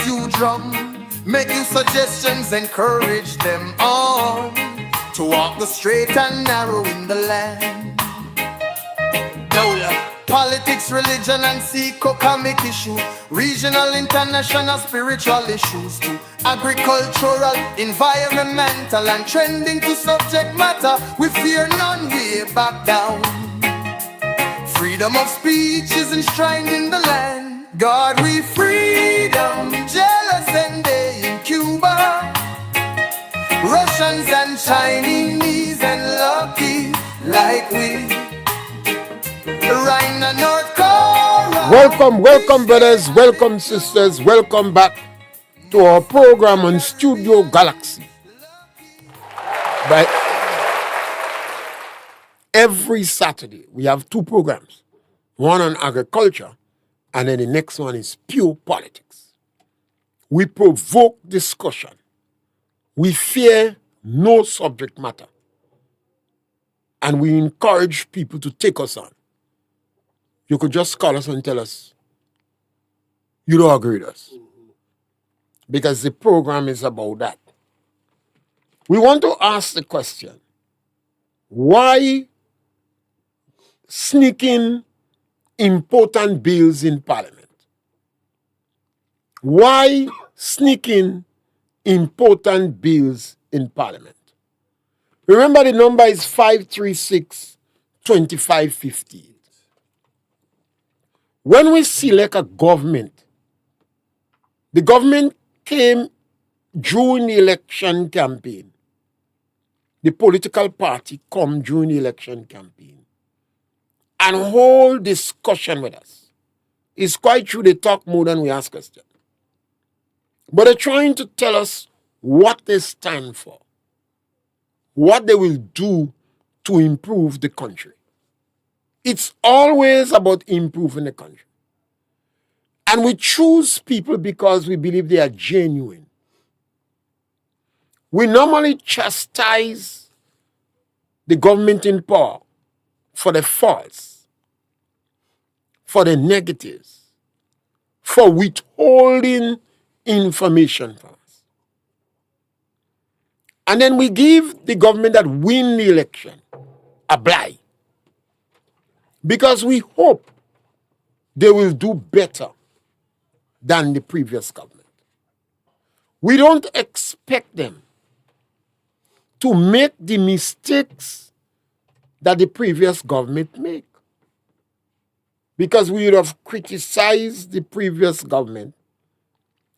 you drum. Make you suggestions, encourage them on to walk the straight and narrow in the land. Politics, religion, and economic issue, regional, international, spiritual issues too, agricultural, environmental, and trending to subject matter. We fear none, we back down. Freedom of speech is enshrined in the land. God, we freedom, jealous and they in Cuba, Russians and Chinese and lucky like we. Welcome, brothers, welcome, sisters, welcome back to our program on Studio Galaxy. But every Saturday, we have two programs, one on agriculture, and then the next one is pure politics. We provoke discussion. We fear no subject matter. And we encourage people to take us on. You could just call us and tell us you don't agree with us. Because the program is about that. We want to ask the question, why sneaking important bills in Parliament? Why sneaking important bills in Parliament? Remember, the number is 536-2558. When we select a government, the government came during the election campaign. The political party come during the election campaign and hold discussion with us. It's quite true they talk more than we ask questions. But they're trying to tell us what they stand for, what they will do to improve the country. It's always about improving the country. And we choose people because we believe they are genuine. We normally chastise the government in power for the faults, for the negatives, for withholding information from us. And then we give the government that win the election a blight. Because we hope they will do better than the previous government. We don't expect them to make the mistakes that the previous government made. Because we would have criticized the previous government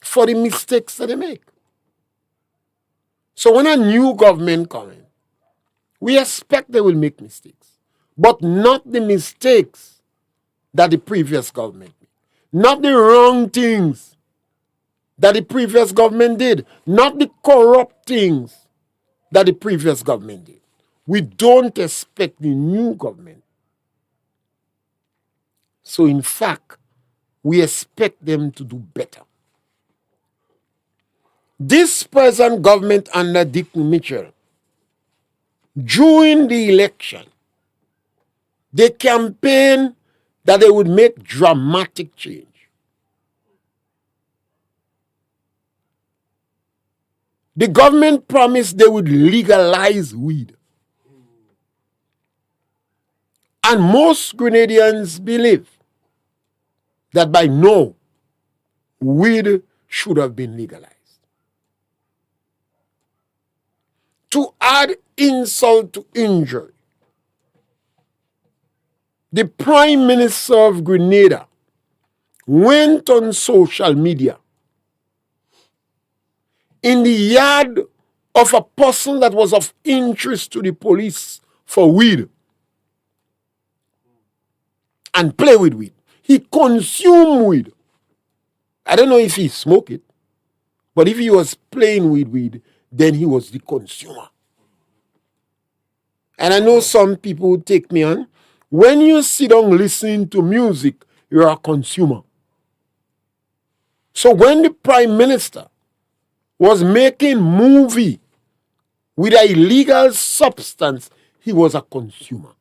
for the mistakes that they make. So when a new government comes in, we expect they will make mistakes. But not the mistakes that the previous government made. Not the wrong things that the previous government did. Not the corrupt things that the previous government did. We don't expect the new government. So in fact, we expect them to do better. This present government under Dick Mitchell, during the election, they campaigned that they would make dramatic change. The government promised they would legalize weed. And most Grenadians believe that by now, weed should have been legalized. To add insult to injury, the Prime Minister of Grenada went on social media in the yard of a person that was of interest to the police for weed and play with weed. He consumed weed. I don't know if he smoked it, but if he was playing with weed, then he was the consumer. And I know some people would take me on. When you sit down listening to music, you're a consumer. So when the Prime Minister was making movie with an illegal substance, he was a consumer.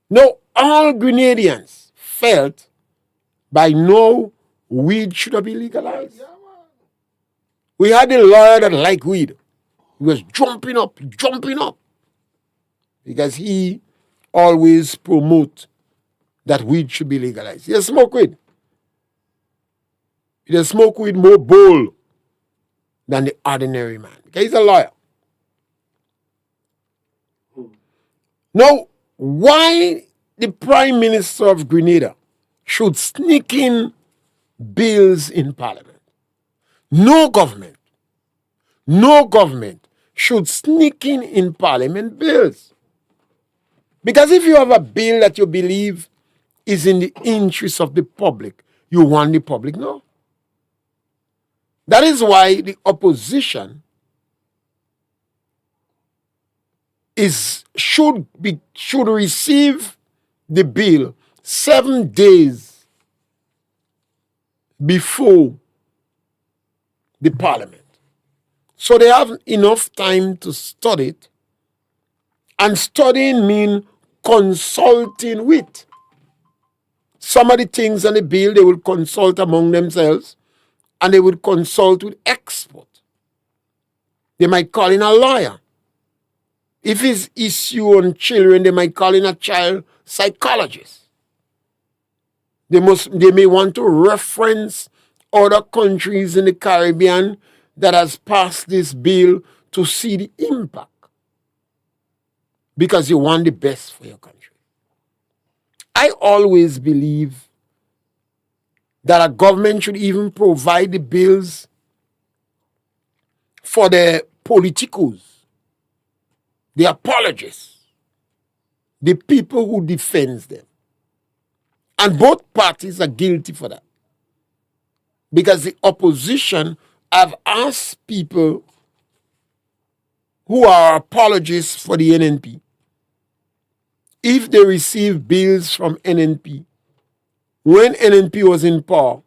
Now, all Grenadians felt by now weed should have been legalized. We had a lawyer that liked weed. He was jumping up, because he always promote that weed should be legalized. He smoke weed. He smoke weed more bold than the ordinary man. Okay, he's a lawyer. Now, why the Prime Minister of Grenada should sneak in bills in Parliament? No government should sneak in Parliament bills. Because if you have a bill that you believe is in the interest of the public, you want the public know. That is why the opposition should receive the bill 7 days before the Parliament. So they have enough time to study it. And studying means consulting with. Some of the things on the bill, they will consult among themselves, and they will consult with experts. They might call in a lawyer. If it's issue on children, they might call in a child psychologist. They may want to reference other countries in the Caribbean that has passed this bill to see the impact. Because you want the best for your country. I always believe that a government should even provide the bills for the politicos, the apologists, the people who defends them. And both parties are guilty for that. Because the opposition have asked people who are apologists for the NNP if they receive bills from NNP when NNP was in power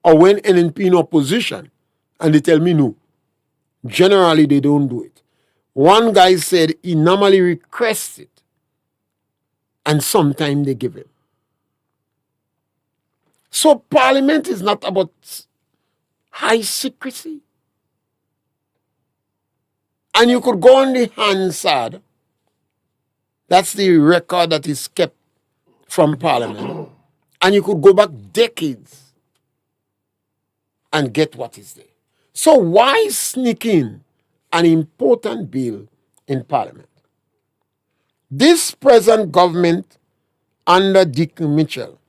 or when NNP in opposition, and they tell me no. Generally, they don't do it. One guy said he normally requests it, and sometimes they give him. So Parliament is not about high secrecy. And you could go on the Hansard. That's the record that is kept from Parliament. And you could go back decades and get what is there. So why sneak in an important bill in Parliament? This present government under Dick Mitchell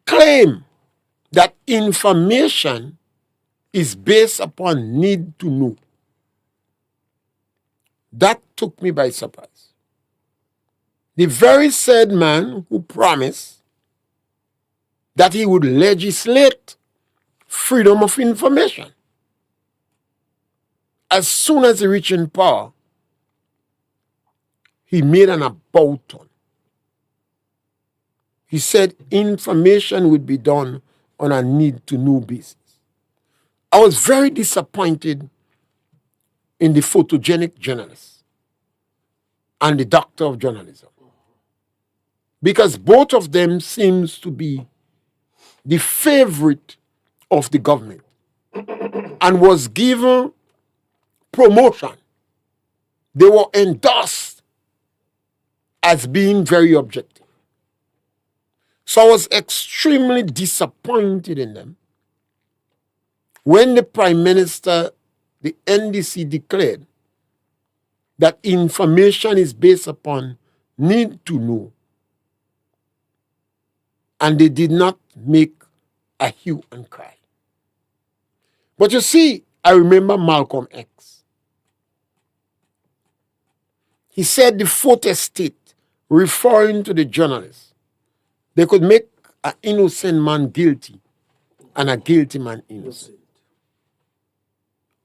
claim that information is based upon need to know. That took me by surprise. The very said man who promised that he would legislate freedom of information. As soon as he reached in power, he made an about turn. He said information would be done on a need-to-know basis. I was very disappointed in the photogenic journalist and the doctor of journalism, because both of them seems to be the favorite of the government and was given promotion. They were endorsed as being very objective. So I was extremely disappointed in them when the Prime Minister, the NDC, declared that information is based upon need to know. And they did not make a hue and cry. But you see, I remember Malcolm X. He said the fourth estate, referring to the journalists, they could make an innocent man guilty and a guilty man innocent.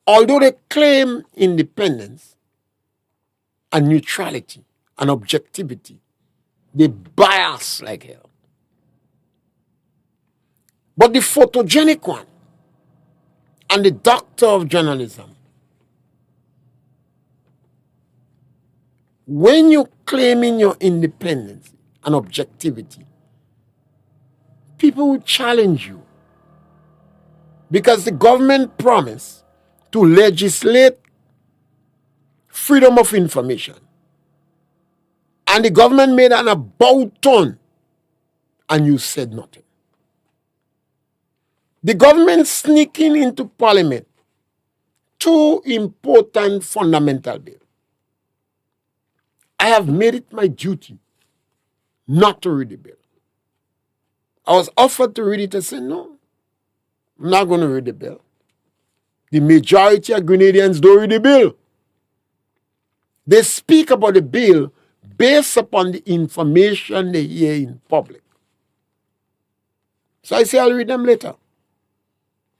Although they claim independence and neutrality and objectivity, they bias like hell. But the photogenic one and the doctor of journalism, when you're claiming your independence and objectivity, people will challenge you because the government promised to legislate freedom of information. And the government made an about turn and you said nothing. The government sneaking into Parliament two important fundamental bills. I have made it my duty not to read the bill. I was offered to read it. I said, no, I'm not going to read the bill. The majority of Grenadians don't read the bill. They speak about the bill based upon the information they hear in public. So I say I'll read them later.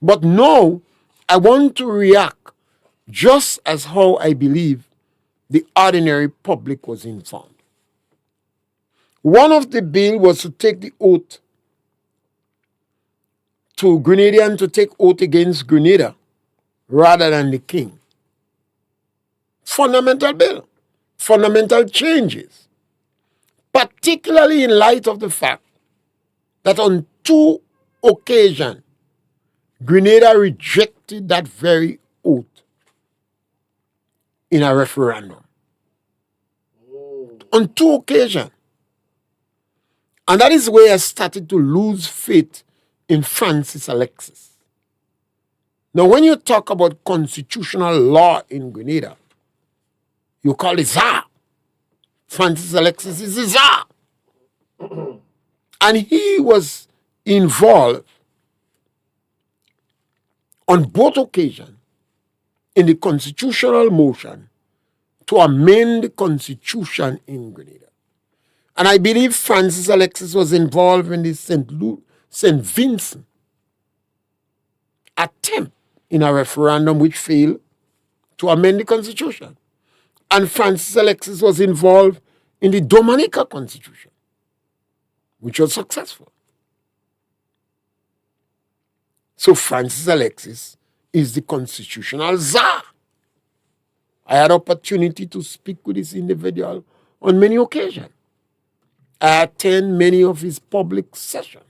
But now, I want to react just as how I believe the ordinary public was informed. One of the bill was to take the oath to Grenadians to take oath against Grenada rather than the king. Fundamental bill, fundamental changes, particularly in light of the fact that on two occasions, Grenada rejected that very oath in a referendum. On two occasions. And that is where I started to lose faith in Francis Alexis. Now, when you talk about constitutional law in Grenada, you call it Tsar. Francis Alexis is the Tsar. And he was involved on both occasions in the constitutional motion to amend the constitution in Grenada. And I believe Francis Alexis was involved in the St. Vincent attempt in a referendum which failed to amend the constitution. And Francis Alexis was involved in the Dominica constitution, which was successful. So Francis Alexis is the constitutional czar. I had opportunity to speak with this individual on many occasions. I attend many of his public sessions.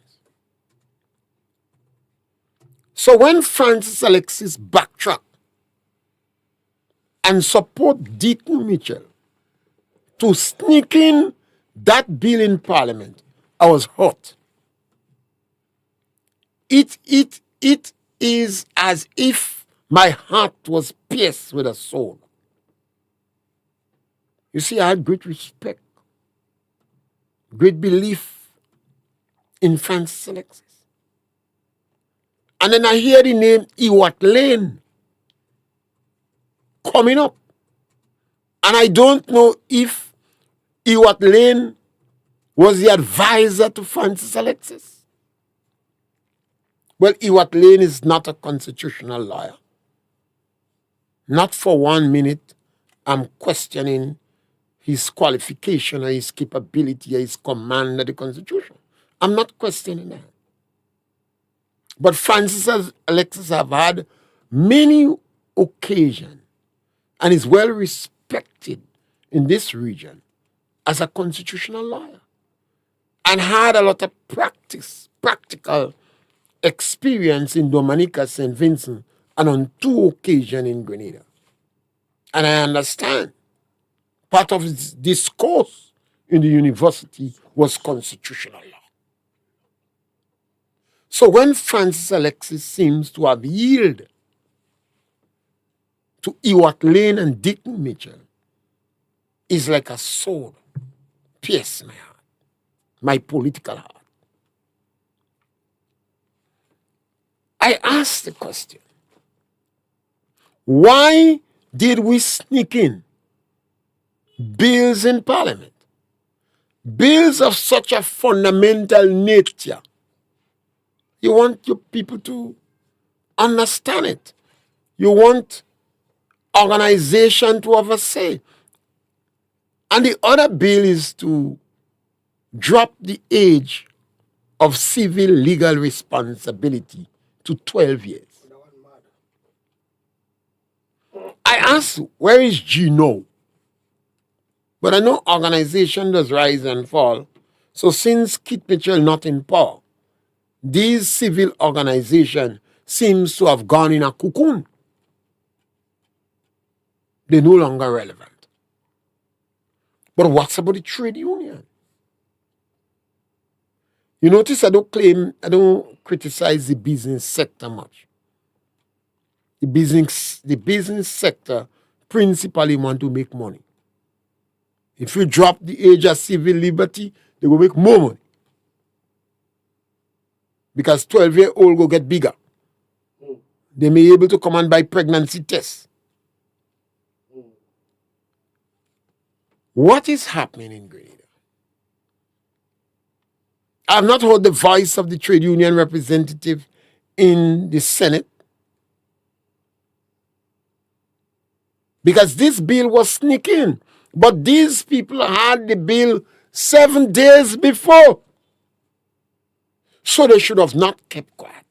So when Francis Alexis backtracked and support Deacon Mitchell to sneak in that bill in Parliament, I was hurt. It is as if my heart was pierced with a sword. You see, I had great respect, great belief in Francis Alexis. And then I hear the name Ewart Lane coming up. And I don't know if Ewart Lane was the advisor to Francis Alexis. Well, Ewart Lane is not a constitutional lawyer. Not for 1 minute I'm questioning his qualification or his capability or his command of the Constitution. I'm not questioning that. But Francis Alexis have had many occasions and is well respected in this region as a constitutional lawyer and had a lot of practical experience in Dominica, St. Vincent, and on 2 occasions in Grenada. And I understand part of his discourse in the university was constitutional law. So when Francis Alexis seems to have yielded to Ewart Lane and Deacon Mitchell, is like a sword pierce my heart, my political heart. I asked the question, why did we sneak in bills in Parliament? Bills of such a fundamental nature. You want your people to understand it. You want organization to have a say. And the other bill is to drop the age of civil legal responsibility to 12 years. I asked, where is Gino? But I know organization does rise and fall. So since Kit Mitchell not in power, these civil organizations seems to have gone in a cocoon. They're no longer relevant. But what's about the trade union? You notice I don't criticize the business sector much. The business sector principally want to make money. If you drop the age of civil liberty, they will make more money. Because 12-year-old will get bigger. They may be able to come and buy pregnancy tests. What is happening in Grenada? I have not heard the voice of the trade union representative in the Senate. Because this bill was sneaking. But these people had the bill 7 days before. So they should have not kept quiet.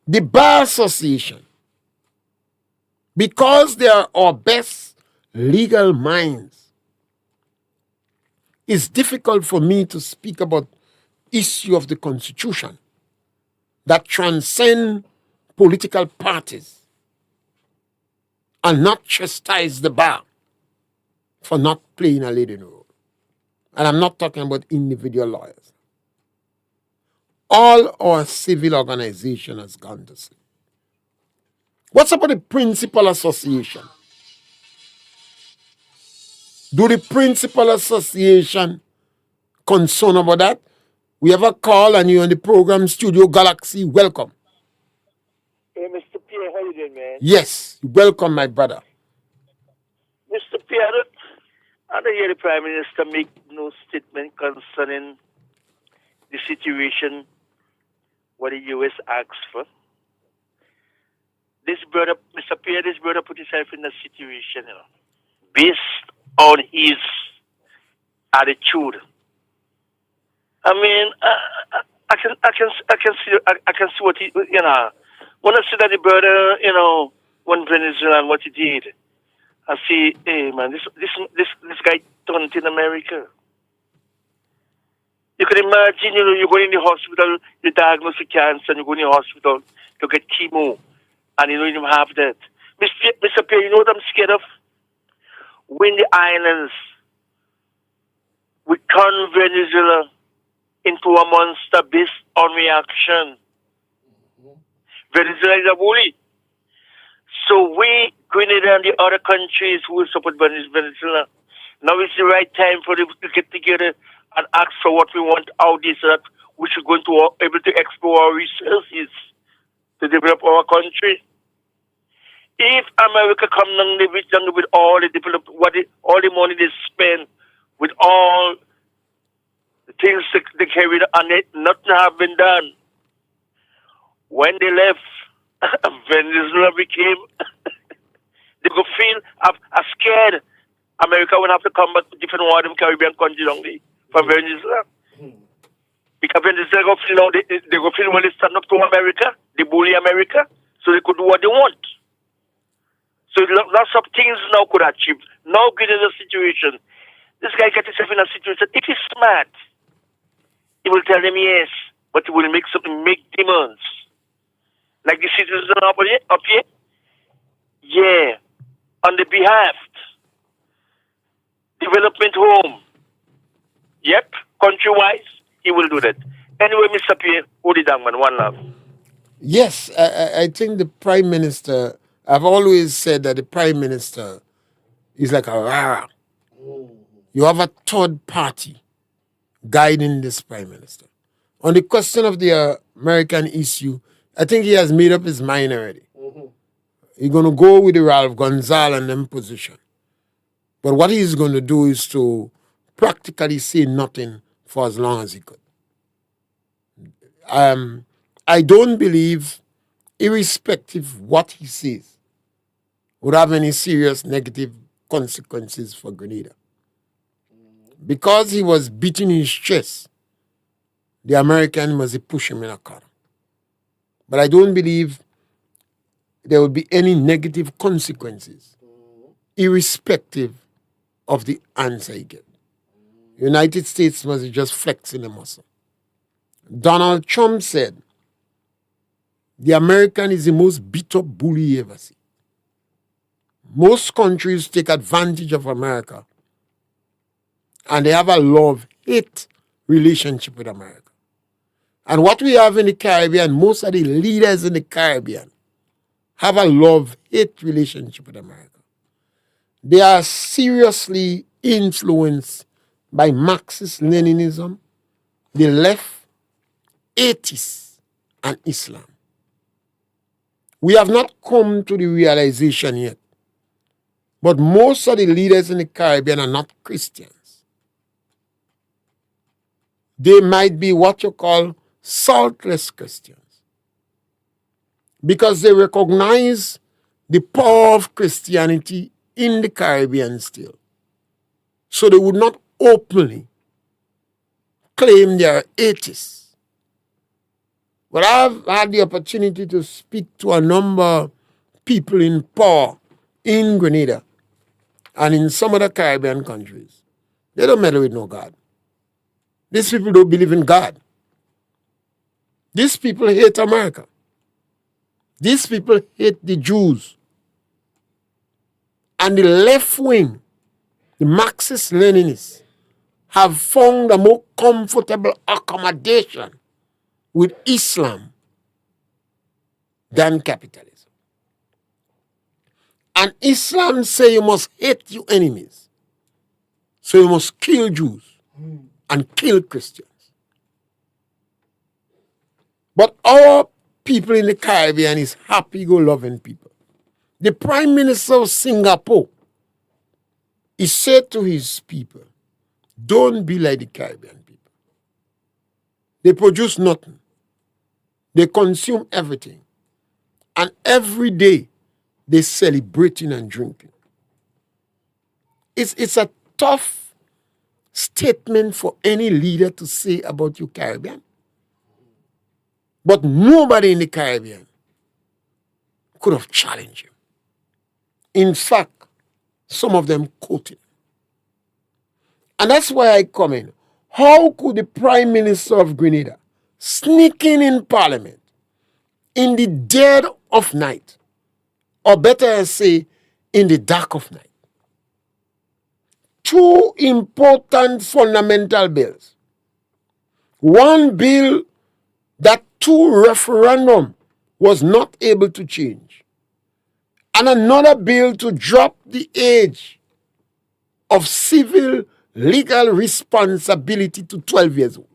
The Bar Association, because they are our best legal minds, it's difficult for me to speak about issue of the Constitution that transcend political parties and not chastise the bar for not playing a leading role. And I'm not talking about individual lawyers. All our civil organization has gone to sleep. What's about the Principal Association? Do the Principal Association concern about that? We have a call and you're on the program Studio Galaxy. Welcome. Hey, Mr. Pierre, how you doing, man? Yes, welcome, my brother. Mr. Pierre, I don't hear the Prime Minister make no statement concerning the situation what the U.S. asks for. This brother, Mr. Pierre, put himself in a situation, based on his attitude. I mean, I can see what he, when I see that the brother, when Venezuela and what he did, I see, hey man, this guy turned in America. You can imagine, you go in the hospital, you diagnose with cancer, and you go in the hospital to get chemo, and you don't even have that. Mr. Pierre, you know what I'm scared of? When the islands, we turn Venezuela into a monster based on reaction. Venezuela is a bully. So we, Grenada and the other countries who will support Venezuela, now is the right time for them to get together and ask for what we want out there so that we should go to able to explore our resources to develop our country. If America come down with all the all the money they spend, with all the things they carried on it, nothing have been done. When they left, Venezuela became, they could feel scared. America would have to come back to different one of them Caribbean countries only from Venezuela. Because Venezuela go feel now they go feel when they stand up to America, they bully America, so they could do what they want. So lots of things now could achieve. Now given the situation, this guy gets himself in a situation. If he's smart, he will tell them yes, but he will make demands. Like the citizens up here, yeah, on the behalf, development home, yep, country-wise, he will do that. Anyway, Mr. Pierre, hold it down, man, one love. Yes, I think the Prime Minister, I've always said that the Prime Minister is like a rara. You have a third party guiding this Prime Minister. On the question of the American issue, I think he has made up his mind already. He's going to go with the Ralph Gonzalez and them position. But what he's going to do is to practically say nothing for as long as he could. I don't believe, irrespective what he says, would have any serious negative consequences for Grenada. Because he was beating his chest, the American must push him in a corner. But I don't believe there will be any negative consequences, irrespective of the answer he gets. The United States must just flex in the muscle. Donald Trump said, the American is the most beat-up bully you ever see. Most countries take advantage of America, and they have a love-hate relationship with America. And what we have in the Caribbean, most of the leaders in the Caribbean have a love-hate relationship with America. They are seriously influenced by Marxist-Leninism, the left, atheists, and Islam. We have not come to the realization yet, but most of the leaders in the Caribbean are not Christians. They might be what you call saltless Christians, because they recognize the power of Christianity in the Caribbean still. So they would not openly claim they are atheists. But I've had the opportunity to speak to a number of people in power in Grenada and in some other Caribbean countries. They don't meddle with no God. These people don't believe in God. These people hate America. These people hate the Jews. And the left wing, the Marxist-Leninists, have found a more comfortable accommodation with Islam than capitalism. And Islam say you must hate your enemies. So you must kill Jews and kill Christians. But our people in the Caribbean is happy-go-loving people. The Prime Minister of Singapore, he said to his people, don't be like the Caribbean people. They produce nothing. They consume everything. And every day, they're celebrating and drinking. It's a tough statement for any leader to say about you Caribbean. But nobody in the Caribbean could have challenged him. In fact, some of them quoted. And that's why I come in. How could the Prime Minister of Grenada sneak in Parliament in the dead of night, or better say, in the dark of night? Two important fundamental bills. One bill that two referendum was not able to change, and another bill to drop the age of civil legal responsibility to 12 years old.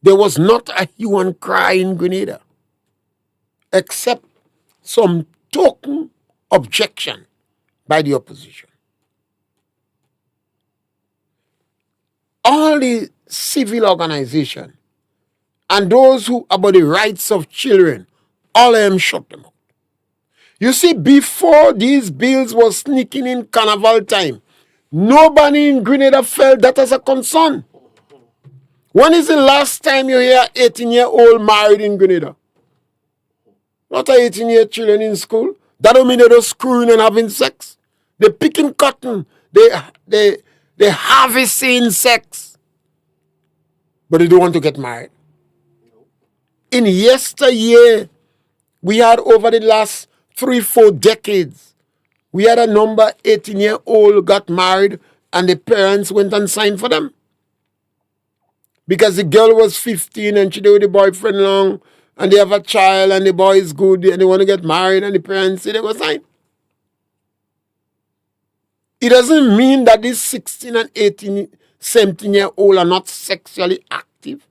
There was not a hue and cry in Grenada, except some token objection by the opposition. All the civil organization and those who about the rights of children, all of them shut them up. You see, before these bills were sneaking in carnival time, nobody in Grenada felt that as a concern. When is the last time you hear 18-year-old married in Grenada? Not 18-year children in school. That don't mean they're just screwing and having sex. They're picking cotton. They harvesting sex. But they don't want to get married. In yesteryear, we had over the last 3-4 decades, we had a number 18-year-old got married and the parents went and signed for them. Because the girl was 15 and she did with the boyfriend long and they have a child and the boy is good and they want to get married and the parents say they go sign. It doesn't mean that these 16 and 18, 17-year-old are not sexually active.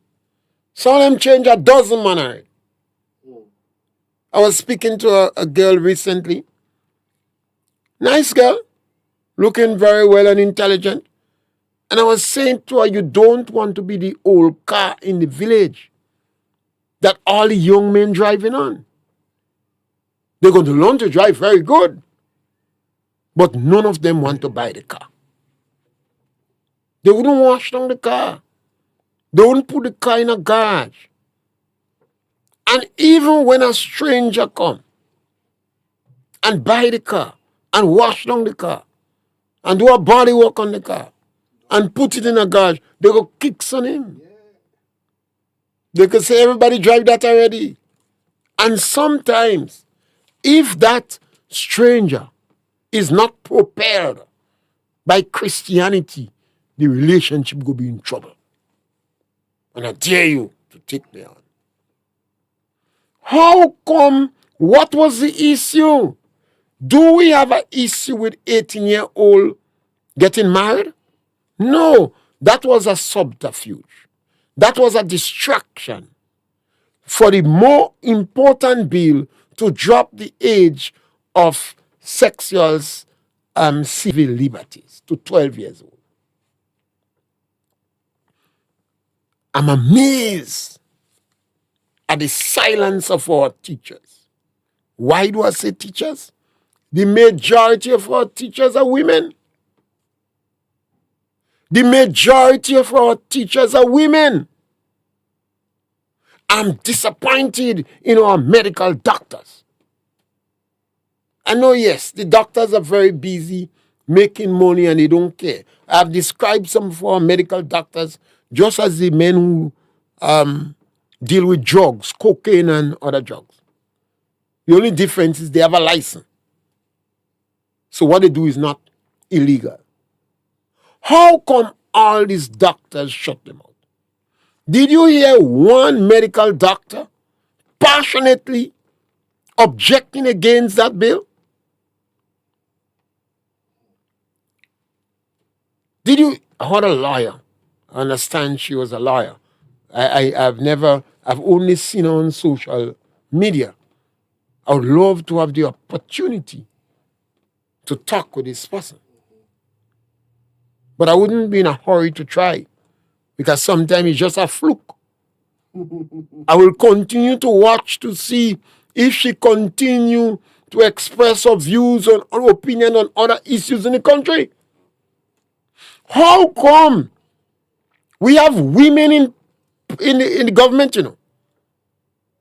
Some of them change a dozen manner. I was speaking to a girl recently. Nice girl, looking very well and intelligent. And I was saying to her, you don't want to be the old car in the village that all the young men driving on. They're going to learn to drive very good. But none of them want to buy the car. They wouldn't wash down the car. They wouldn't put the car in a garage. And even when a stranger come and buy the car and wash down the car and do a body work on the car, and put it in a garage, they go kicks on him. They could say everybody drive that already. And sometimes, if that stranger is not prepared by Christianity, the relationship will be in trouble. And I dare you to take me on. How come? What was the issue? Do we have an issue with 18-year-old getting married? No, that was a subterfuge. That was a distraction for the more important bill to drop the age of sexual civil liberties to 12 years old. I'm amazed at the silence of our teachers. Why do I say teachers? The majority of our teachers are women. The majority of our teachers are women. I'm disappointed in our medical doctors. I know, yes, the doctors are very busy making money and they don't care. I've described some of our medical doctors just as the men who deal with drugs, cocaine and other drugs. The only difference is they have a license. So what they do is not illegal. How come all these doctors shut them out? Did you hear one medical doctor passionately objecting against that bill? Did you? I heard a lawyer. I understand she was a lawyer. I've only seen her on social media. I would love to have the opportunity to talk with this person. But I wouldn't be in a hurry to try because sometimes it's just a fluke. I will continue to watch to see if she continue to express her views and her opinion on other issues in the country. How come we have women in the government, you know?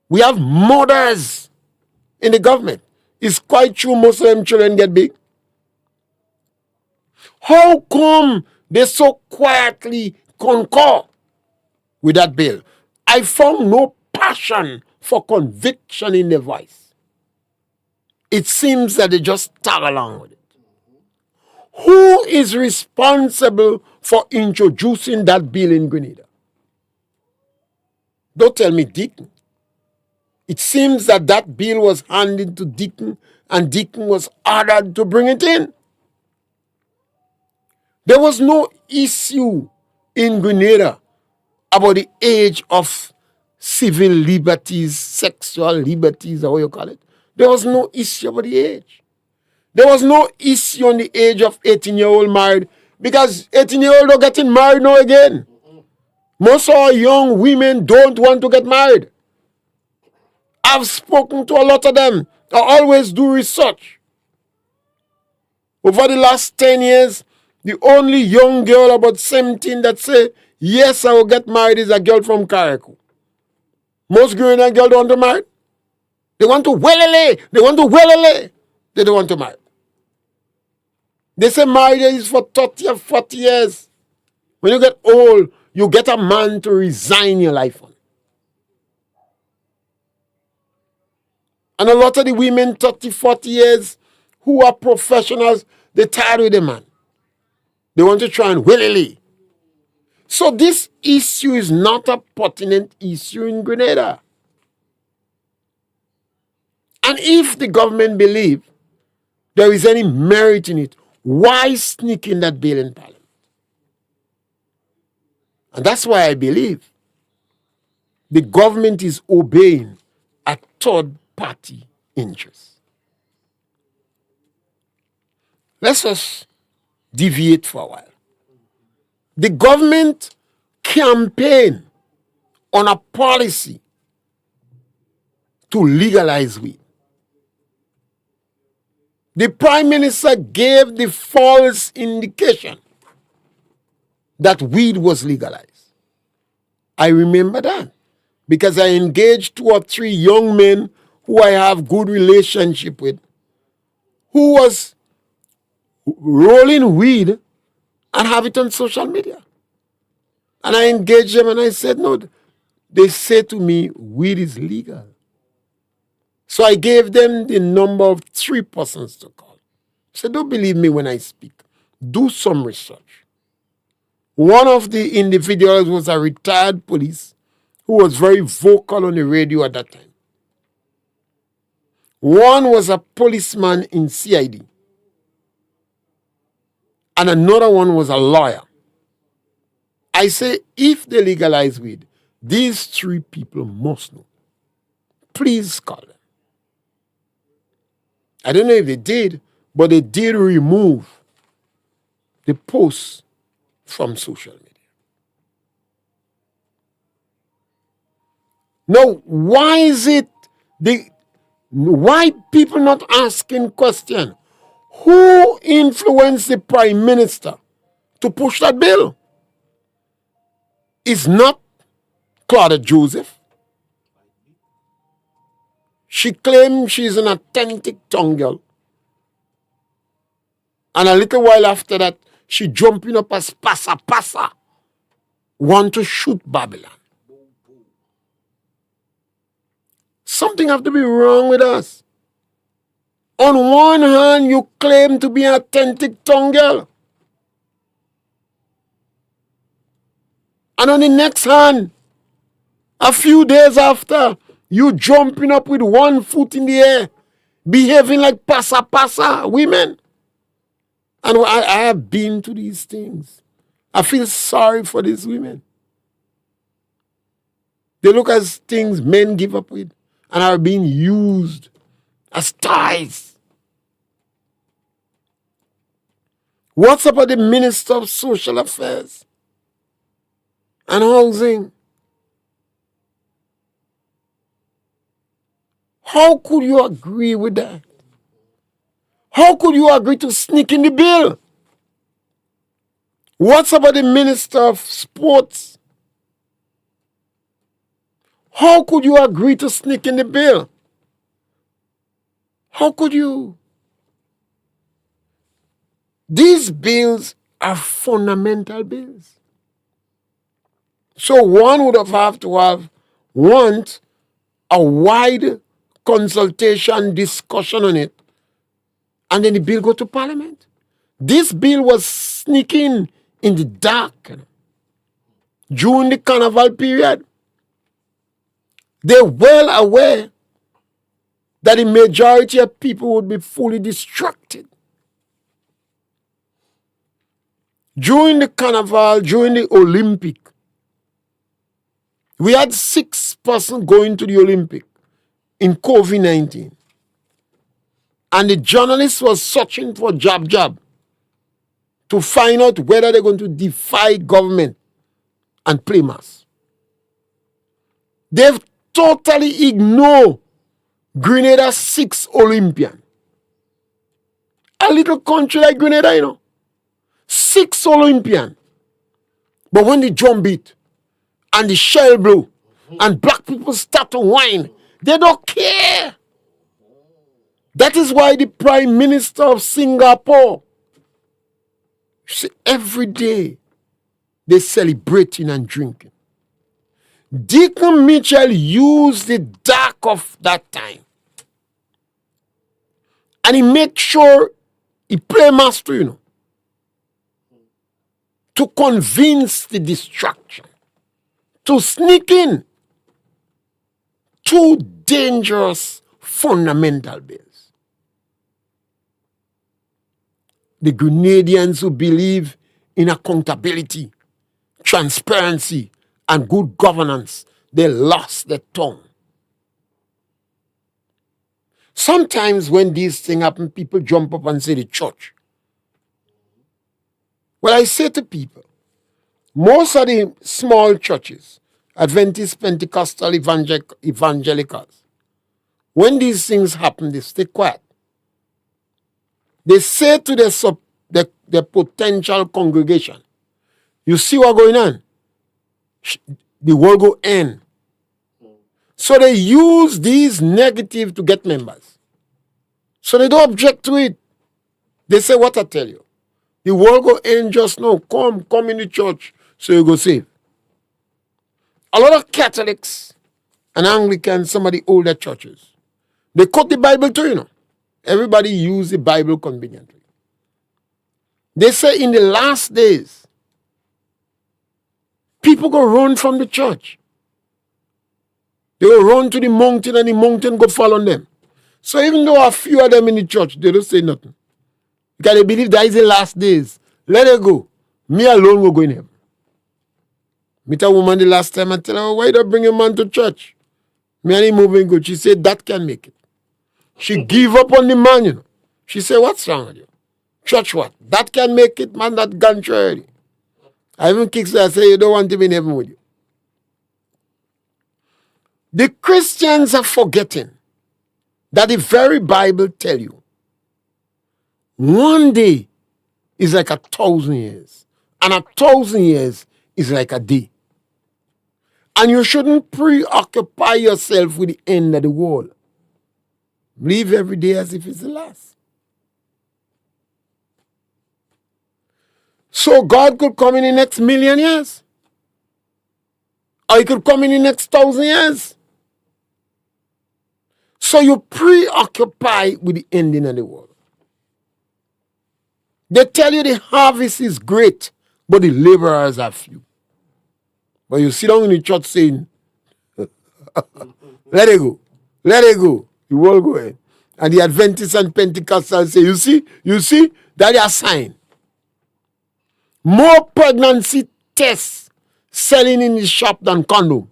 We have mothers in the government. It's quite true most of them children get big. How come they so quietly concur with that bill? I found no passion for conviction in their voice. It seems that they just tag along with it. Who is responsible for introducing that bill in Grenada? Don't tell me Deacon. It seems that bill was handed to Deacon and Deacon was ordered to bring it in. There was no issue in Grenada about the age of civil liberties, sexual liberties, or what you call it. There was no issue about the age. There was no issue on the age of 18-year-old married because 18-year-old are getting married now again. Most of our young women don't want to get married. I've spoken to a lot of them. I always do research. Over the last 10 years, the only young girl about 17 that say, yes, I will get married is a girl from Carriacou. Most Grenadian girls don't want to marry. They want to welele. They want to welele. They don't want to marry. They say marriage is for 30 or 40 years. When you get old, you get a man to resign your life on. And a lot of the women, 30, 40 years, who are professionals, they're tired with the man. They want to try and willily. So this issue is not a pertinent issue in Grenada. And if the government believe there is any merit in it, why sneak in that bill in Parliament? And that's why I believe the government is obeying a third-party interest. Let's just deviate for a while. The government campaign on a policy to legalize weed. The Prime Minister gave the false indication that weed was legalized. I remember that because I engaged 2 or 3 young men who I have good relationship with, who was rolling weed and have it on social media. And I engaged them and I said, no, they say to me, weed is legal. So I gave them the number of 3 persons to call. I said, don't believe me when I speak. Do some research. One of the individuals was a retired police who was very vocal on the radio at that time. One was a policeman in CID. And another one was a lawyer. I say, if they legalize weed, these 3 people must know. Please call them. I don't know if they did, but they did remove the posts from social media. Now, why is it why people not asking question? Who influenced the Prime Minister to push that bill? It's not Claudia Joseph. She claims she's an authentic tongue girl. And a little while after that, she jumping up as passa, want to shoot Babylon. Something have to be wrong with us. On one hand, you claim to be an authentic tongue girl. And on the next hand, a few days after, you jumping up with 1 foot in the air, behaving like passa women. And I have been to these things. I feel sorry for these women. They look as things men give up with and are being used as ties. What's about the Minister of Social Affairs and Housing? How could you agree with that? How could you agree to sneak in the bill? What's about the Minister of Sports? How could you agree to sneak in the bill? How could you? These bills are fundamental bills. So one would have to want a wide consultation, discussion on it, and then the bill go to Parliament. This bill was sneaking in the dark during the carnival period. They're well aware that the majority of people would be fully distracted. During the carnival, during the Olympic, we had 6 persons going to the Olympic in COVID-19. And the journalist was searching for jab to find out whether they're going to defy government and play mass. They've totally ignored Grenada's 6 Olympian. A little country like Grenada, 6 Olympian. But when the drum beat and the shell blow and black people start to whine, they don't care. That is why the Prime Minister of Singapore, see, every day they're celebrating and drinking. Deacon Mitchell used the dark of that time. And he made sure he play master, to convince the distraction, to sneak in 2 dangerous fundamental bills. The Grenadians who believe in accountability, transparency, and good governance, they lost their tongue. Sometimes when these things happen, people jump up and say the church. Well, I say to people, most of the small churches, Adventist, Pentecostal, evangelicals, when these things happen, they stay quiet. They say to their potential congregation, you see what's going on? The world go end. So they use these negative to get members. So they don't object to it. They say, what I tell you? The world go end just now. Come in the church so you go save. A lot of Catholics and Anglicans, some of the older churches, they quote the Bible too, you know. Everybody use the Bible conveniently. They say in the last days, people go run from the church. They will run to the mountain and the mountain go fall on them. So even though a few of them in the church, they don't say nothing. Because they believe that is the last days. Let it go. Me alone will go in heaven. Meet a woman the last time and tell her, why don't bring a man to church? Me and him moving good. She said, that can make it. She give up on the man, you know. She said, what's wrong with you? Church what? That can make it, man, that gone through already. I even kicked her and say, you don't want him in heaven with you. The Christians are forgetting that the very Bible tell you one day is like 1,000 years, and 1,000 years is like a day. And you shouldn't preoccupy yourself with the end of the world. Live every day as if it's the last. So God could come in the next 1,000,000 years. Or he could come in the next 1,000 years. So you preoccupy with the ending of the world. They tell you the harvest is great, but the laborers are few. But you sit down in the church saying, let it go. Let it go. The world go ahead. And the Adventists and Pentecostals say, you see, that is a sign. More pregnancy tests selling in the shop than condom.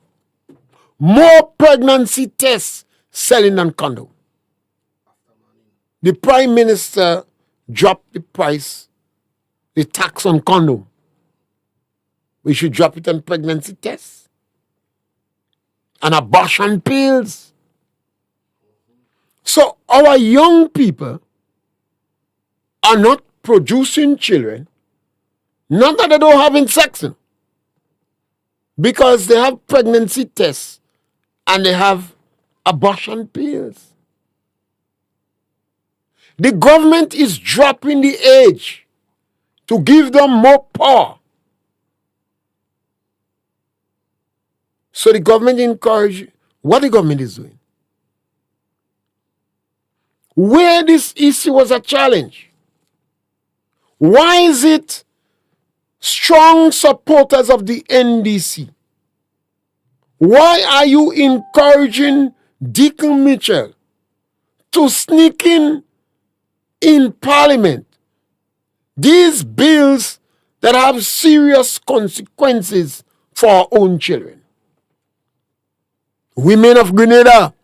More pregnancy tests selling than condom. The Prime Minister dropped the price, the tax on condom. We should drop it on pregnancy tests and abortion pills. So our young people are not producing children, not that they don't have sex, because they have pregnancy tests and they have abortion pills. The government is dropping the age to give them more power. So the government encourage what the government is doing. Where this issue was a challenge, why is it strong supporters of the NDC? Why are you encouraging Deacon Mitchell to sneak in Parliament these bills that have serious consequences for our own children? Women of Grenada,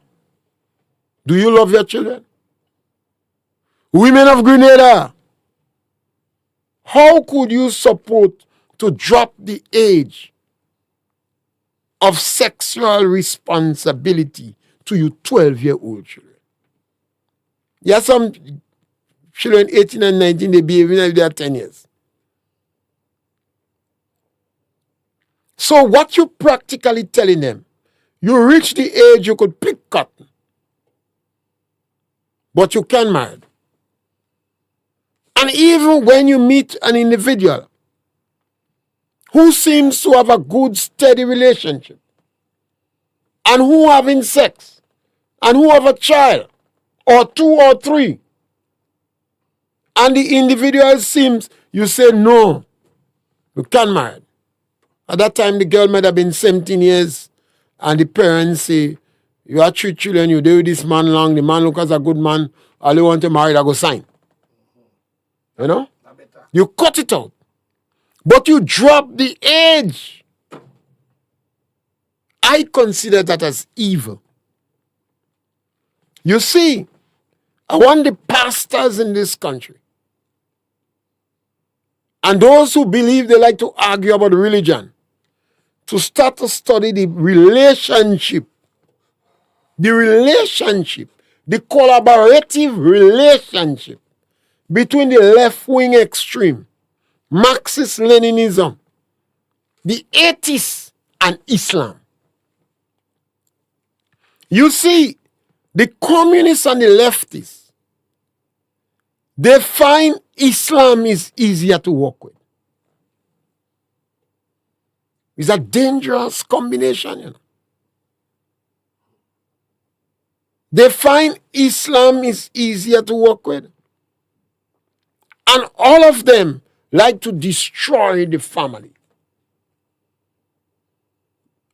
do you love your children? Women of Grenada, how could you support to drop the age of sexual responsibility to your 12-year-old children? There are some children 18 and 19, they behave even if they are 10 years. So what you practically telling them, you reach the age you could pick cotton, but you can marry. And even when you meet an individual who seems to have a good, steady relationship, and who having sex, and who have a child, or 2 or 3, and the individual seems, you say, no, you can't marry. At that time, the girl might have been 17 years, and the parents say, you have 3 children, you do this man long, the man look as a good man, all you want to marry, I go sign. You know? You cut it out. But you drop the age. I consider that as evil. You see, I want the pastors in this country and those who believe they like to argue about religion to start to study the relationship, the collaborative relationship between the left-wing extreme, Marxist-Leninism, the atheists, and Islam. You see, the communists and the leftists, They find Islam is easier to work with. It's a dangerous combination, you know. They find Islam is easier to work with. And all of them like to destroy the family.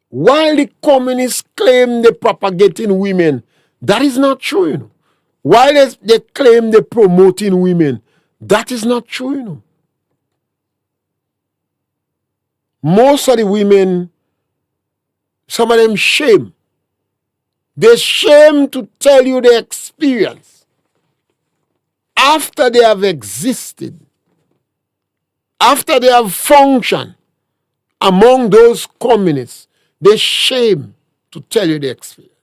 While the communists claim they're propagating women, that is not true, you know. While they claim they're promoting women, that is not true, you know. Most of the women, some of them shame. They shame to tell you their experience after they have existed, after they have functioned among those communists. They shame to tell you the experience.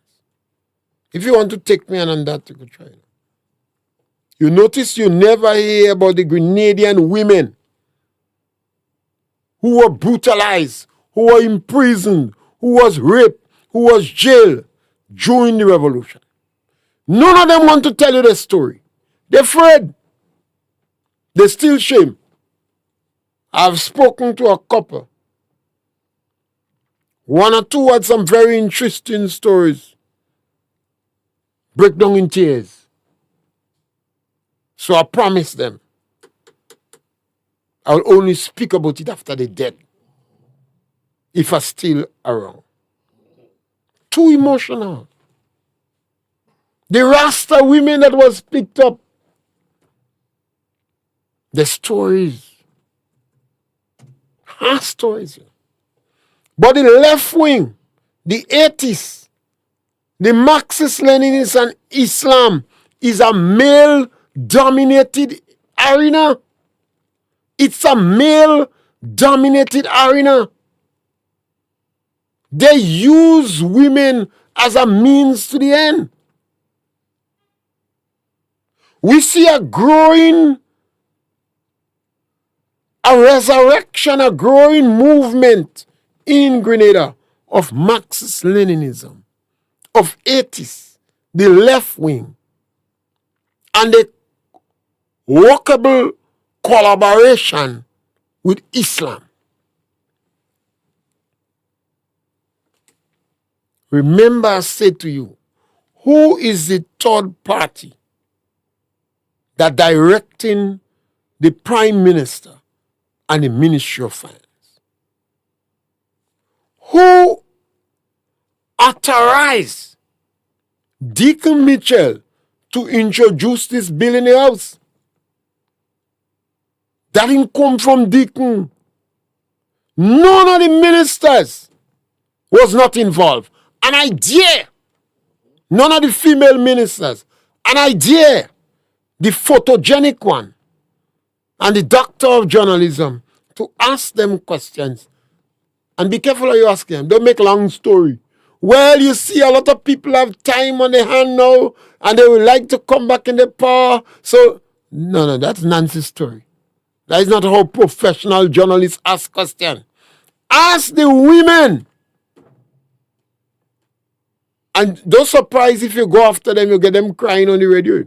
If you want to take me on that, you could try it. You notice you never hear about the Grenadian women who were brutalized, who were imprisoned, who was raped, who was jailed during the revolution. None of them want to tell you the story. They're afraid. They still shame. I've spoken to a couple. One or two had some very interesting stories. Break down in tears. So I promised them I'll only speak about it after they're dead, if I'm still around. Too emotional. The Rasta women that was picked up, the stories, her stories. But the left wing, the atheists, the Marxist-Leninists and Islam is a male-dominated arena. It's a male-dominated arena. They use women as a means to the end. We see a resurrection, a growing movement in Grenada of Marxist-Leninism, of atheists, the left wing, and the workable collaboration with Islam. Remember, I said to you, who is the third party that directing the Prime Minister and the Ministry of Finance? Who authorized Deacon Mitchell to introduce this bill in the House? That didn't come from Deacon. None of the ministers was not involved. And I dare, none of the female ministers, and I dare the photogenic one and the doctor of journalism to ask them questions. And be careful how you ask them. Don't make a long story. Well, you see, a lot of people have time on their hand now, and they would like to come back in the power. So, no, that's Nancy's story. That is not how professional journalists ask questions. Ask the women. And don't surprise if you go after them, you get them crying on the radio.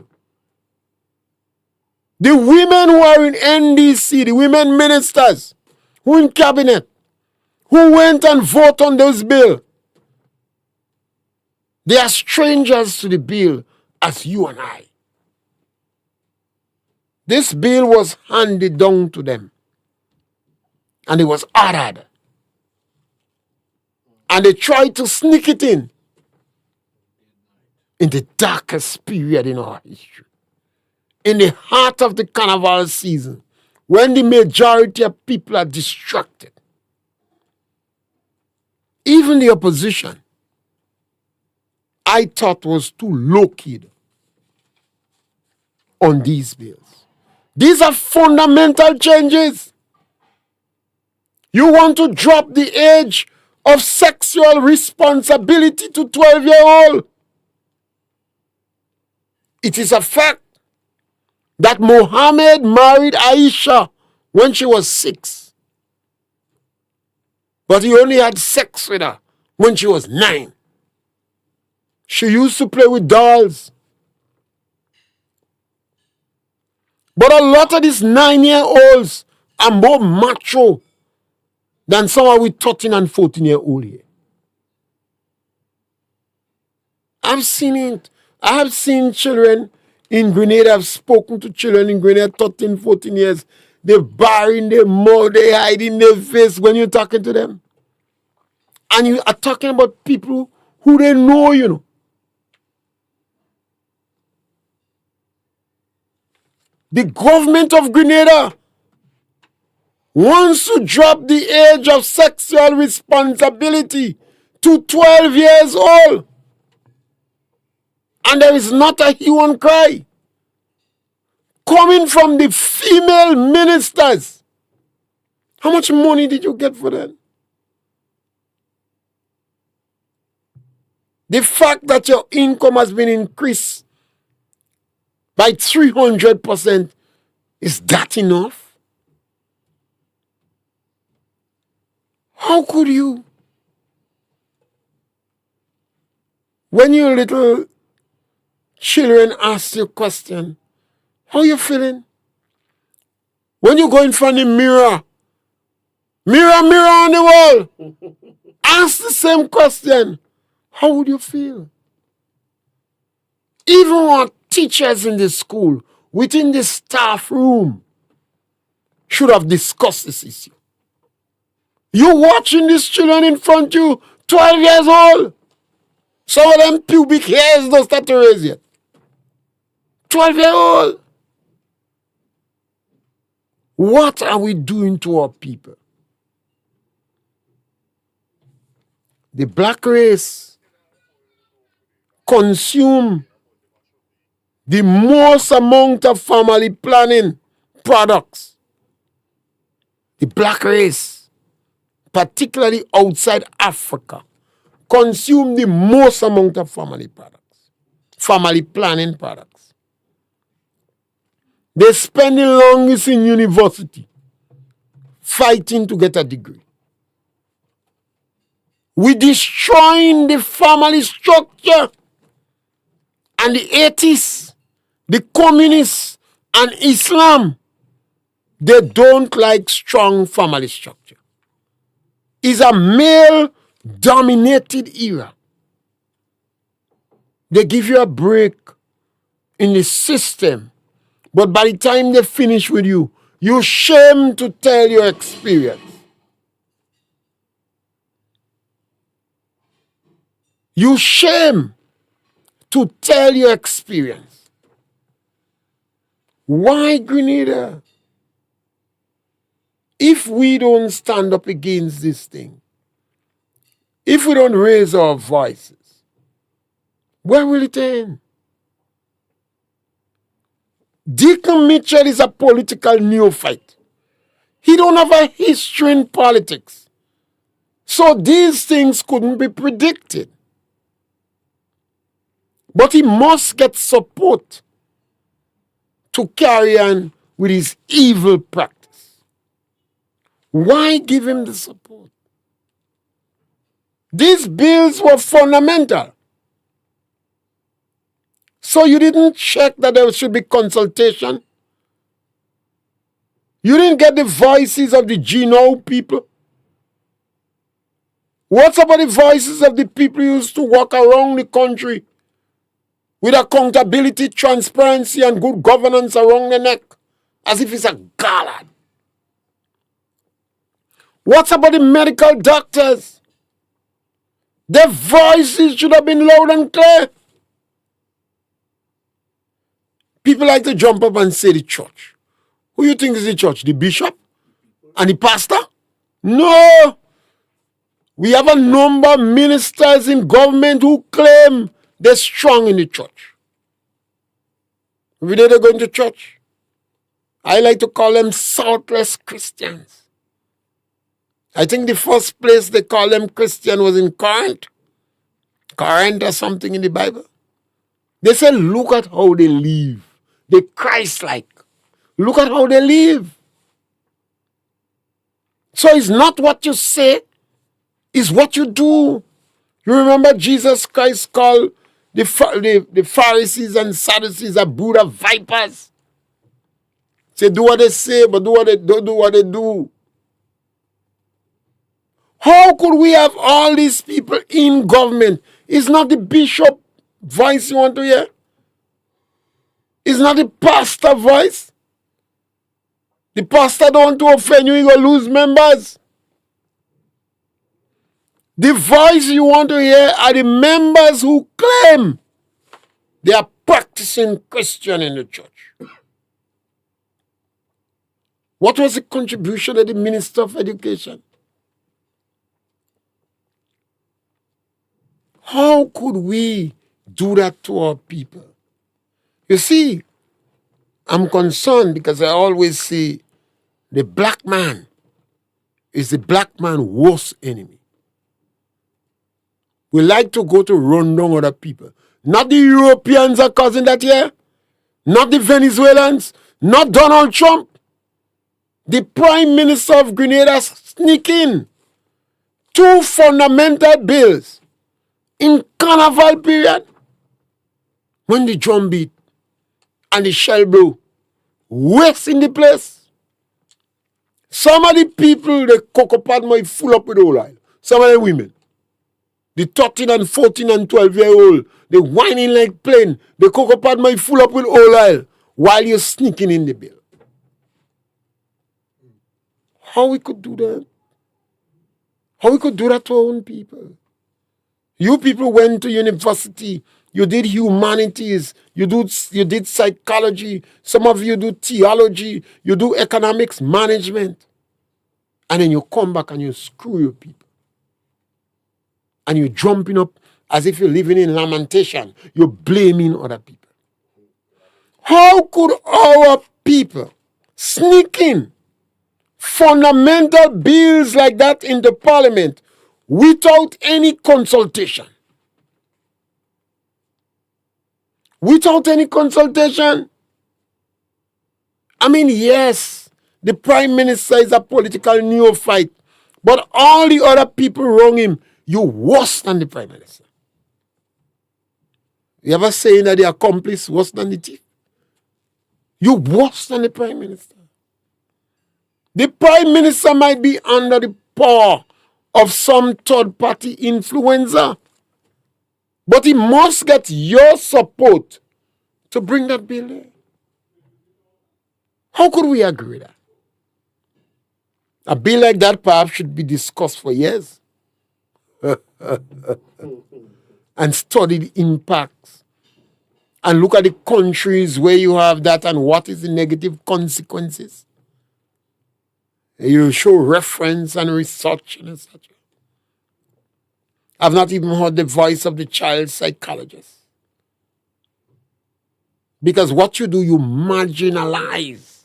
The women who are in NDC, the women ministers, who in cabinet, who went and voted on those bills, they are strangers to the bill as you and I. This bill was handed down to them. And it was ordered. And they tried to sneak it in the darkest period in our history. In the heart of the carnival season, when the majority of people are distracted. Even the opposition, I thought was too low-keyed on these bills. These are fundamental changes. You want to drop the age of sexual responsibility to 12-year-old. It is a fact that Muhammad married Aisha when she was 6. But he only had sex with her when she was 9. She used to play with dolls. But a lot of these 9-year-olds are more macho than some of we 13 and 14-year-old here. I've seen it. I have seen children in Grenada. I've spoken to children in Grenada, 13, 14 years. They're barring their mouth, they hiding their face when you're talking to them. And you are talking about people who they know, you know. The government of Grenada wants to drop the age of sexual responsibility to 12 years old. And there is not a hue and cry coming from the female ministers. How much money did you get for that? The fact that your income has been increased by 300%, is that enough? How could you? When your little children ask you a question, how you feeling? When you go in front of the mirror, mirror on the wall, ask the same question. How would you feel? Even our teachers in the school, within the staff room, should have discussed this issue. You watching these children in front of you, 12 years old. Some of them pubic hairs don't start to raise yet. 12-year-old. What are we doing to our people? The black race consume the most amount of family planning products. The black race, particularly outside Africa, consume the most amount of family planning products. They spend the longest in university fighting to get a degree. We destroying the family structure. And the atheists, the communists, and Islam, they don't like strong family structure. It's a male-dominated era. They give you a break in the system, but by the time they finish with you, you're ashamed to tell your experience. You're ashamed to tell your experience. Why Grenada? If we don't stand up against this thing, if we don't raise our voices, where will it end? Deacon Mitchell is a political neophyte. He don't have a history in politics. So these things couldn't be predicted. But he must get support to carry on with his evil practice. Why give him the support? These bills were fundamental. So you didn't check that there should be consultation? You didn't get the voices of the Geno people? What about the voices of the people who used to walk around the country with accountability, transparency, and good governance around the neck, as if it's a gala? What about the medical doctors? Their voices should have been loud and clear. People like to jump up and say the church. Who you think is the church? The bishop? And the pastor? No! We have a number of ministers in government who claim they're strong in the church. Every day they go into church. I like to call them saltless Christians. I think the first place they call them Christian was in Corinth. Corinth or something in the Bible. They say, look at how they live. They're Christ-like. Look at how they live. So it's not what you say, it's what you do. You remember Jesus Christ called the Pharisees and Sadducees a brood of vipers. Say, do what they say, but don't do what they do. How could we have all these people in government? It's not the bishop voice you want to hear. It's not the pastor voice. The pastor don't want to offend you, you're going to lose members. The voice you want to hear are the members who claim they are practicing Christian in the church. What was the contribution of the Minister of Education? How could we do that to our people? You see, I'm concerned because I always say the black man is the black man's worst enemy. We like to go to run down other people. Not the Europeans are causing that here. Not the Venezuelans. Not Donald Trump. The Prime Minister of Grenada sneak in 2 fundamental bills in carnival period when the drum beat and the shell blow. Waste in the place. Some of the people, the cocoa pot might full up with oil. Some of the women. The 13 and 14 and 12-year-old, they whining like plane. The cocoa pot might full up with oil while you're sneaking in the bill. How we could do that? How we could do that to our own people? You people went to university. You did humanities. You did psychology. Some of you do theology. You do economics management. And then you come back and you screw your people. And you're jumping up as if you're living in lamentation. You're blaming other people. How could our people sneak in fundamental bills like that into Parliament without any consultation? Without any consultation? I mean, yes, the Prime Minister is a political neophyte, but all the other people wrong him. You're worse than the Prime Minister. You ever saying that the accomplice worse than the thief? You're worse than the Prime Minister. The Prime Minister might be under the power of some third-party influencer, but he must get your support to bring that bill there. How could we agree with that? A bill like that perhaps should be discussed for years and study the impacts and look at the countries where you have that and what is the negative consequences. You show reference and research and etc. I've not even heard the voice of the child psychologist. Because what you do, you marginalize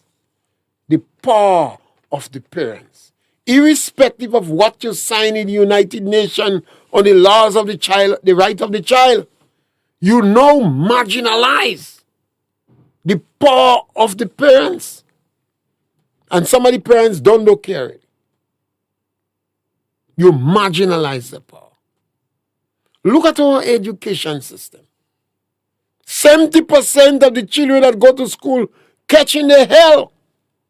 the power of the parents. Irrespective of what you sign in the United Nations on the laws of the child, the right of the child, you now marginalize the power of the parents. And some of the parents don't care it. You marginalize the power. Look at our education system. 70% of the children that go to school catching the hell.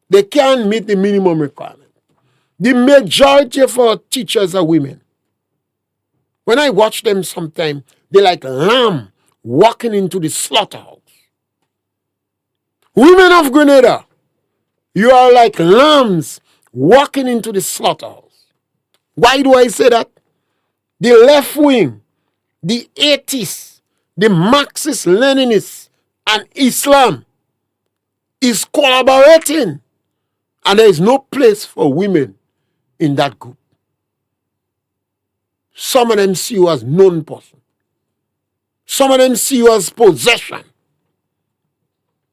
They can't meet the minimum requirement. The majority of our teachers are women. When I watch them sometimes, they're like lamb walking into the slaughterhouse. Women of Grenada, you are like lambs walking into the slaughterhouse. Why do I say that? The left wing, the atheists, the Marxist Leninists, and Islam is collaborating. And there is no place for women in that group. Some of them see you as non-person. Some of them see you as possession.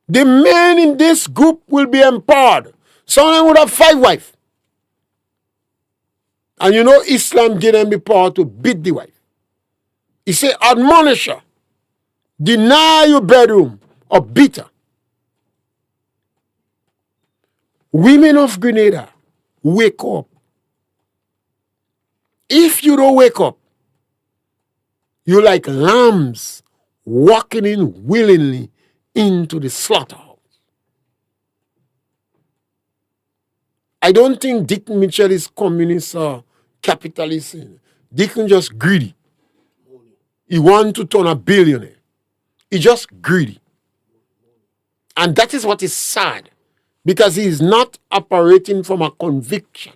The men in this group will be empowered. Some of them would have 5 wives. And you know Islam gave them the power to beat the wife. He said, admonish her. Deny your bedroom or beat her. Women of Grenada, wake up. If you don't wake up, you're like lambs walking in willingly into the slaughterhouse. I don't think Dick Mitchell is communist or capitalist. Dick is just greedy. He wants to turn a billionaire. He's just greedy. And that is what is sad, because he is not operating from a conviction.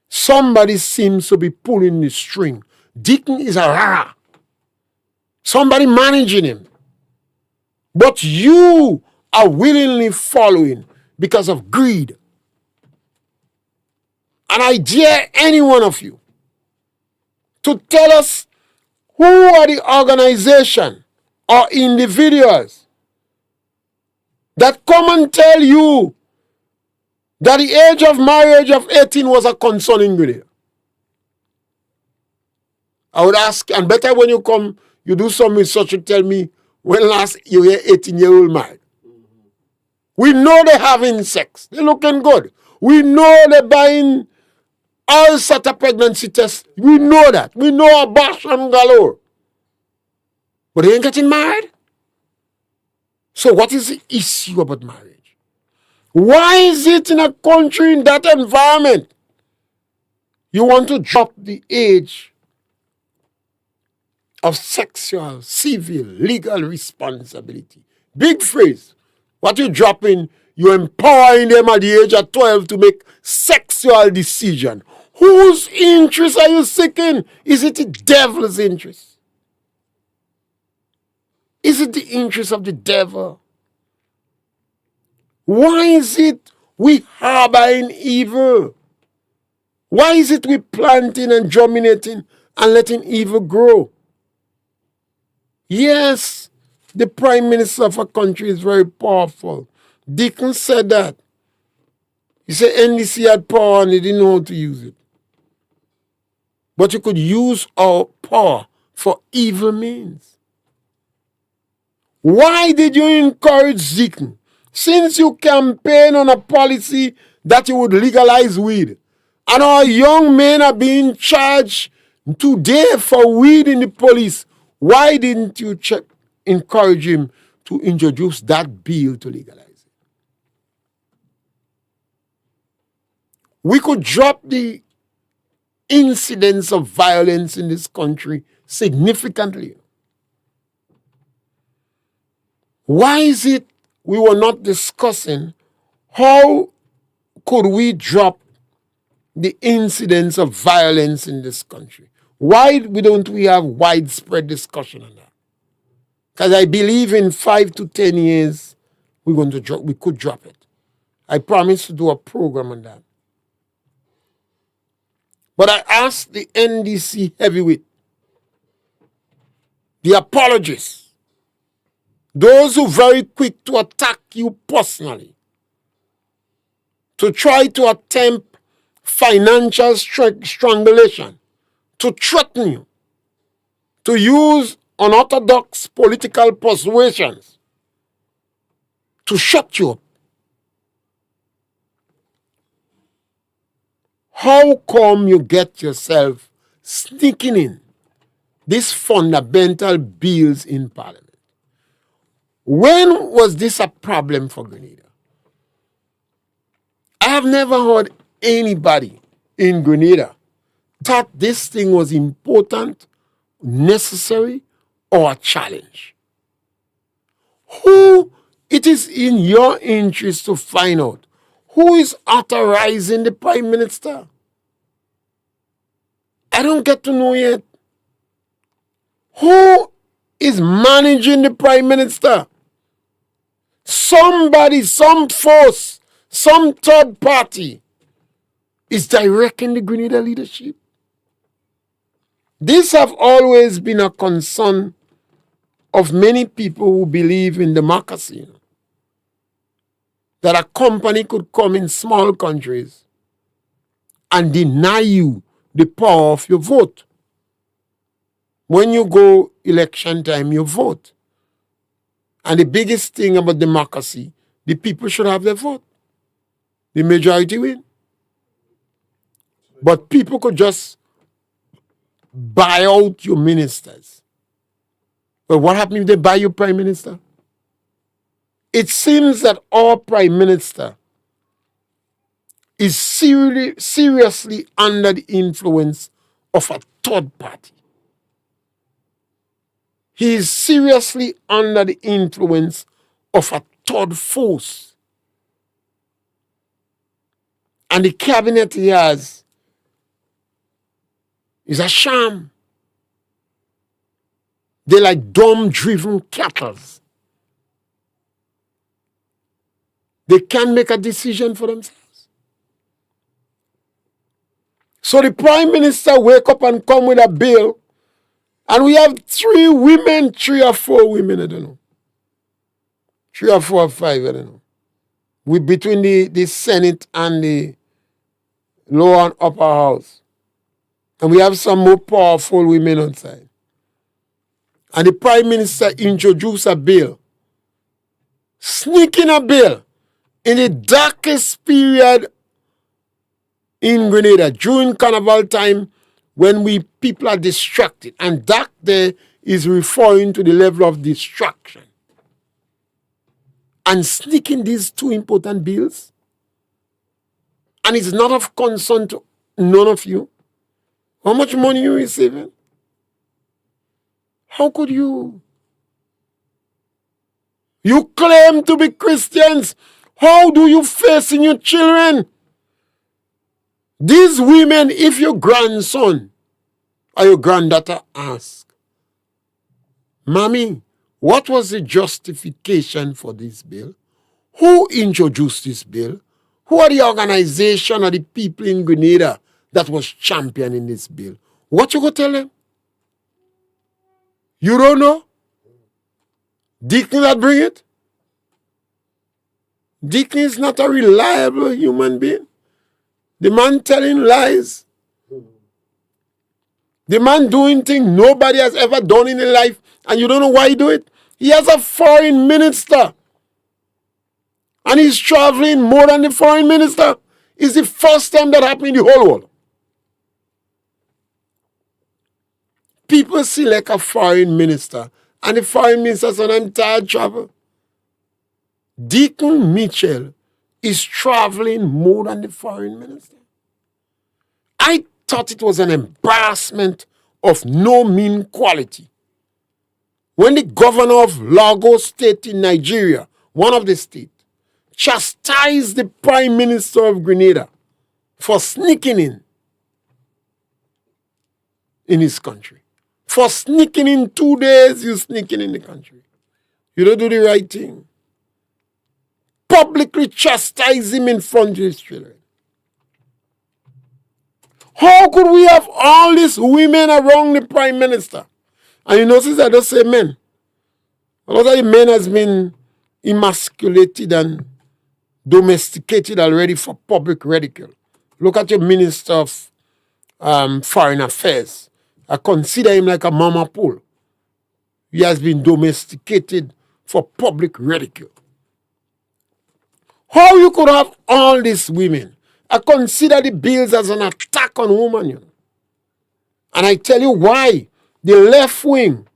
Somebody seems to be pulling the string. Deacon is a rara. Somebody managing him. But you are willingly following because of greed. And I dare any one of you to tell us who are the organization or individuals that come and tell you that the age of marriage of 18 was a concern in Grenada. I would ask, and better when you come, you do some research and tell me when last you hear 18-year-old married. We know they're having sex. They're looking good. We know they're buying all sort of pregnancy tests. We know that. We know abortion galore. But they ain't getting married. So what is the issue about marriage? Why is it in a country in that environment you want to drop the age of sexual, civil, legal responsibility? Big phrase. What you dropping, you're empowering them at the age of 12 to make sexual decision. Whose interest are you seeking? Is it the devil's interest? Is it the interest of the devil? Why is it we harboring evil? Why is it we planting and germinating and letting evil grow? Yes, the prime minister of a country is very powerful. Deacon said that. He said NDC had power and they didn't know how to use it. But you could use our power for evil means. Why did you encourage Deacon? Since you campaign on a policy that you would legalize weed, and our young men are being charged today for weed in the police, why didn't you encourage him to introduce that bill to legalize it? We could drop the incidence of violence in this country significantly. Why is it we were not discussing how could we drop the incidence of violence in this country? Why don't we have widespread discussion on that? Because I believe in 5 to 10 years we could drop it. I promise to do a program on that. But I asked the NDC heavyweight, the apologists, those who are very quick to attack you personally, to try to attempt financial strangulation, to threaten you, to use unorthodox political persuasions to shut you up. How come you get yourself sneaking in these fundamental bills in Parliament? When was this a problem for Grenada? I have never heard anybody in Grenada thought this thing was important, necessary, or a challenge. Who it is in your interest to find out who is authorizing the Prime Minister? I don't get to know yet. Who is managing the Prime Minister? Somebody, some force, some third party is directing the Grenada leadership. This have always been a concern of many people who believe in democracy. That a company could come in small countries and deny you the power of your vote. When you go election time, you vote. And the biggest thing about democracy, the people should have their vote. The majority win. But people could just buy out your ministers. But what happens if they buy your prime minister? It seems that our prime minister is seriously under the influence of a third party. He is seriously under the influence of a third force. And the cabinet he has is a sham. They're like dumb-driven cattle. They can't make a decision for themselves. So the Prime Minister wake up and come with a bill, and we have 3 women, 3 or 4 women, I don't know. 3 or 4 or 5, I don't know. Between the Senate and the lower and upper house. And we have some more powerful women outside. And the Prime Minister introduced a bill, sneaking a bill in the darkest period in Grenada, during Carnival time, when people are distracted. And dark there is referring to the level of distraction. And sneaking these 2 important bills, and it's not of concern to none of you. How much money you receiving? How could you? You claim to be Christians. How do you face in your children? These women, if your grandson or your granddaughter ask, Mommy, what was the justification for this bill? Who introduced this bill? Who are the organization or the people in Grenada that was championing this bill? What you go tell them? You don't know? Deacon that bring it? Deacon is not a reliable human being. The man telling lies. The man doing things nobody has ever done in his life, and you don't know why he do it. He has a foreign minister. And he's traveling more than the foreign minister. It's the first time that happened in the whole world. People select a foreign minister, and the foreign minister said, I'm tired of travel. Deacon Mitchell is traveling more than the foreign minister. I thought it was an embarrassment of no mean quality when the governor of Lagos State in Nigeria, one of the states, chastised the Prime Minister of Grenada for sneaking in his country. For sneaking in 2 days, you sneaking in the country. You don't do the right thing. Publicly chastise him in front of his children. How could we have all these women around the Prime Minister? And you notice I don't say men. A lot of the men has been emasculated and domesticated already for public ridicule. Look at your Minister of Foreign Affairs. I consider him like a mama pool. He has been domesticated for public ridicule. How you could have all these women? I consider the bills as an attack on women. You know? And I tell you why. The left wing,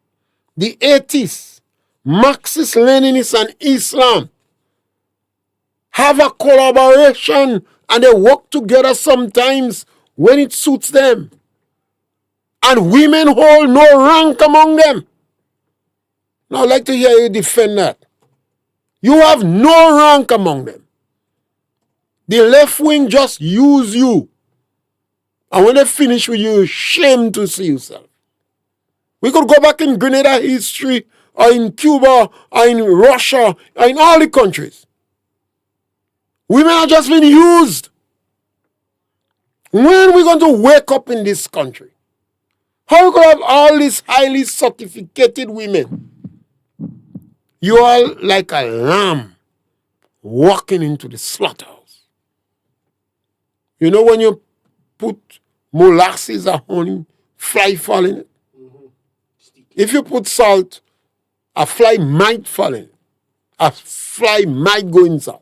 the atheists, Marxist, Leninists, and Islam have a collaboration, and they work together sometimes when it suits them. And women hold no rank among them. Now I'd like to hear you defend that. You have no rank among them. The left wing just use you. And when they finish with you, you're ashamed to see yourself. We could go back in Grenada history, or in Cuba, or in Russia, or in all the countries. Women are just being used. When are we going to wake up in this country? How are we going to have all these highly certificated women? You are like a lamb walking into the slaughterhouse. You know when you put molasses or honey, fly fall in it? If you put salt, a fly might fall in it. A fly might go inside.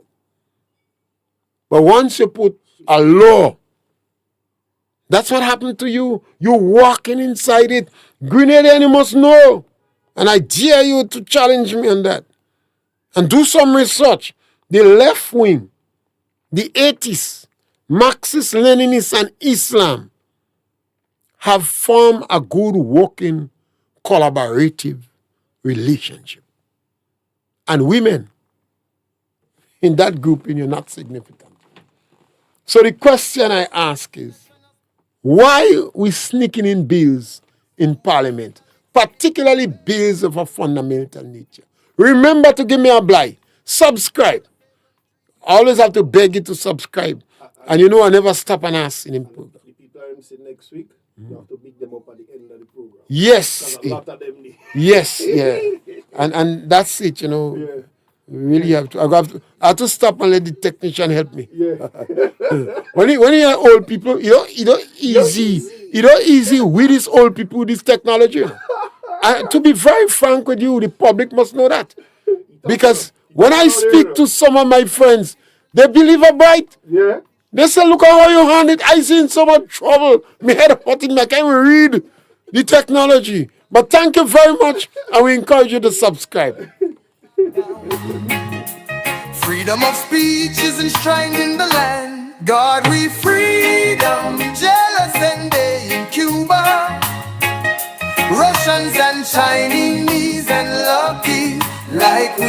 But once you put a law, that's what happened to you. You're walking inside it. Grenadian, you must know. And I dare you to challenge me on that. And do some research. The left wing, the atheists, Marxist, Leninists, and Islam have formed a good working collaborative relationship. And women in that group, you're not significant. So the question I ask is, why we sneaking in bills in Parliament, particularly bills of a fundamental nature? Remember to give me a blight. Subscribe. I always have to beg you to subscribe. And you know I never stop and ask in the program. The people I'm seeing next week, you have to pick them up at the end of the program. Yes. Because a lot of them need. Yes, yeah. And that's it, you know. Yeah. We really have to. I have to stop and let the technician help me. Yeah. When you are old people, you don't easy with these old people with this technology. To be very frank with you, the public must know that. Because when I speak to some of my friends, they believe a bite. Yeah. They say, look at how you hand it. I see in so much trouble. My head hurting, I can't even read the technology. But thank you very much, and we encourage you to subscribe. Freedom of speech is enshrined in the land. God, we freedom, jealous and they in Cuba. Russians and Chinese and lucky like we.